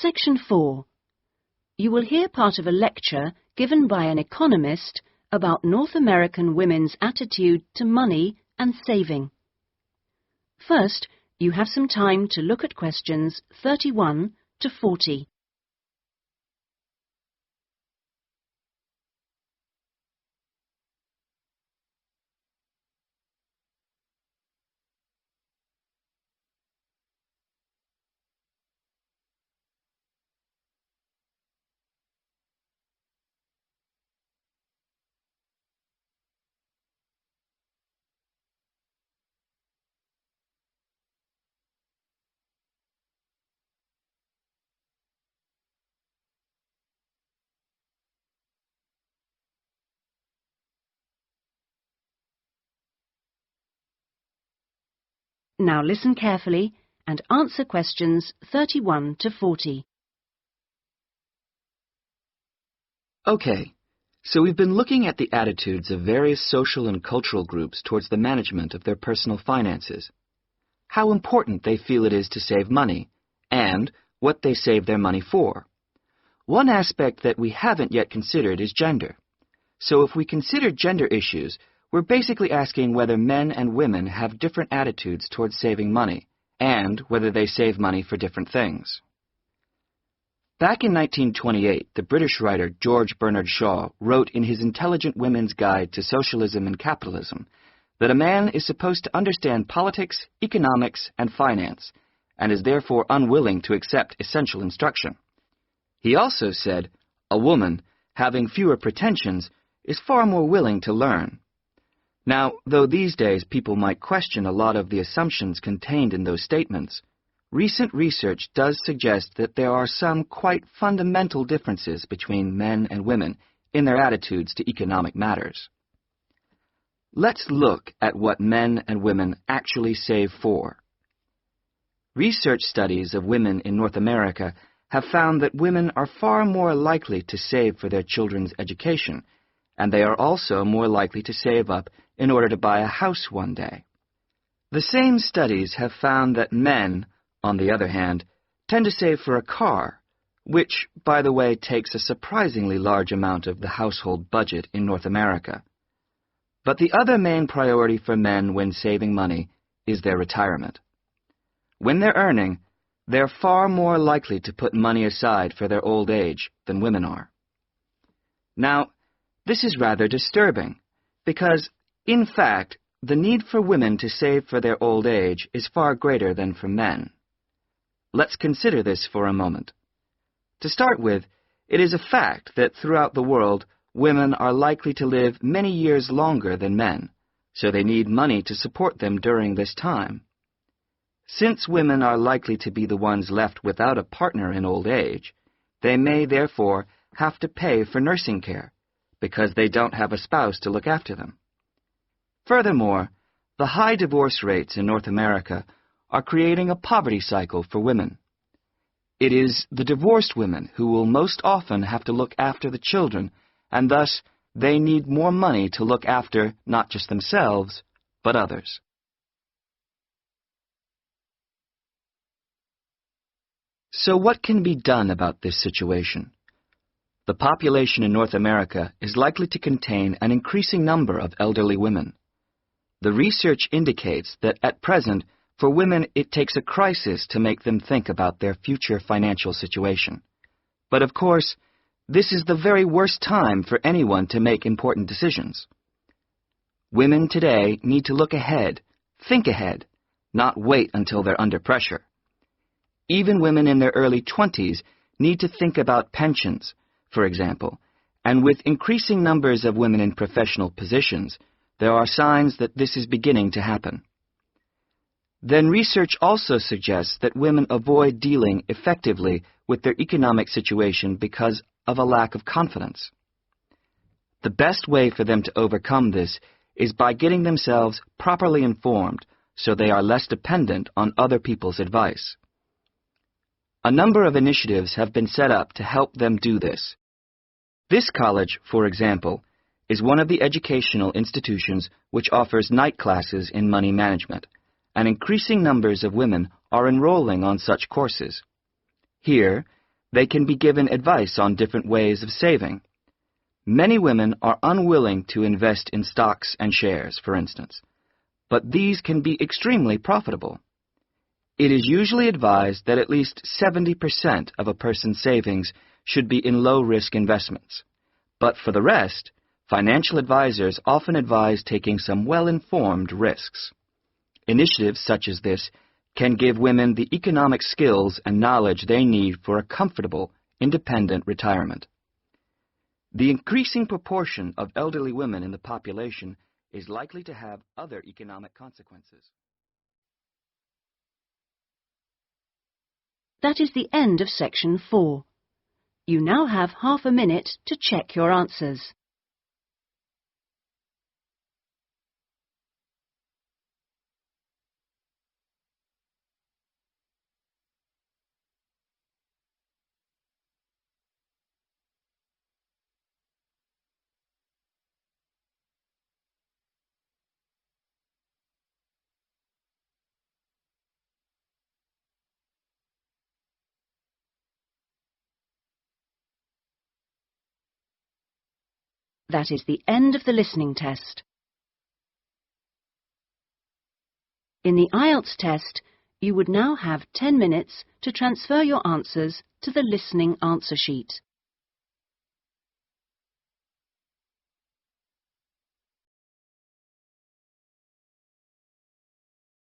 Section 4. You will hear part of a lecture given by an economist about North American women's attitude to money and saving. First, you have some time to look at questions 31 to 40. Now listen carefully and answer questions 31 to 40. Okay, so we've been looking at the attitudes of various social and cultural groups towards the management of their personal finances, how important they feel it is to save money, and what they save their money for. One aspect that we haven't yet considered is gender. So if we consider gender issues, we're basically asking whether men and women have different attitudes towards saving money, and whether they save money for different things. Back in 1928, the British writer George Bernard Shaw wrote in his Intelligent Women's Guide to Socialism and Capitalism that a man is supposed to understand politics, economics, and finance, and is therefore unwilling to accept essential instruction. He also said, a woman, having fewer pretensions, is far more willing to learn. Now, though these days people might question a lot of the assumptions contained in those statements, recent research does suggest that there are some quite fundamental differences between men and women in their attitudes to economic matters. Let's look at what men and women actually save for. Research studies of women in North America have found that women are far more likely to save for their children's education, and they are also more likely to save up in order to buy a house one day. The same studies have found that men, on the other hand, tend to save for a car, which, by the way, takes a surprisingly large amount of the household budget in North America. But the other main priority for men when saving money is their retirement. When they're earning, they're far more likely to put money aside for their old age than women are. Now, this is rather disturbing, because, in fact, the need for women to save for their old age is far greater than for men. Let's consider this for a moment. To start with, it is a fact that throughout the world, women are likely to live many years longer than men, so they need money to support them during this time. Since women are likely to be the ones left without a partner in old age, they may therefore have to pay for nursing care, because they don't have a spouse to look after them. Furthermore, the high divorce rates in North America are creating a poverty cycle for women. It is the divorced women who will most often have to look after the children, and thus they need more money to look after not just themselves, but others. So what can be done about this situation? The population in North America is likely to contain an increasing number of elderly women. The research indicates that at present, for women, it takes a crisis to make them think about their future financial situation. But of course, this is the very worst time for anyone to make important decisions. Women today need to look ahead, think ahead, not wait until they're under pressure. Even women in their early 20s need to think about pensions, for example, and with increasing numbers of women in professional positions, there are signs that this is beginning to happen. Then research also suggests that women avoid dealing effectively with their economic situation because of a lack of confidence. The best way for them to overcome this is by getting themselves properly informed so they are less dependent on other people's advice. A number of initiatives have been set up to help them do this. This college, for example, is one of the educational institutions which offers night classes in money management, and increasing numbers of women are enrolling on such courses. Here, They can be given advice on different ways of saving. Many women are unwilling to invest in stocks and shares, for instance, but these can be extremely profitable. It is usually advised that at least 70% of a person's savings should be in low-risk investments. But for the rest, financial advisors often advise taking some well-informed risks. Initiatives such as this can give women the economic skills and knowledge they need for a comfortable, independent retirement. The increasing proportion of elderly women in the population is likely to have other economic consequences. That is the end of section 4. You now have half a minute to check your answers. That is the end of the listening test. In the IELTS test, you would now have 10 minutes to transfer your answers to the listening answer sheet.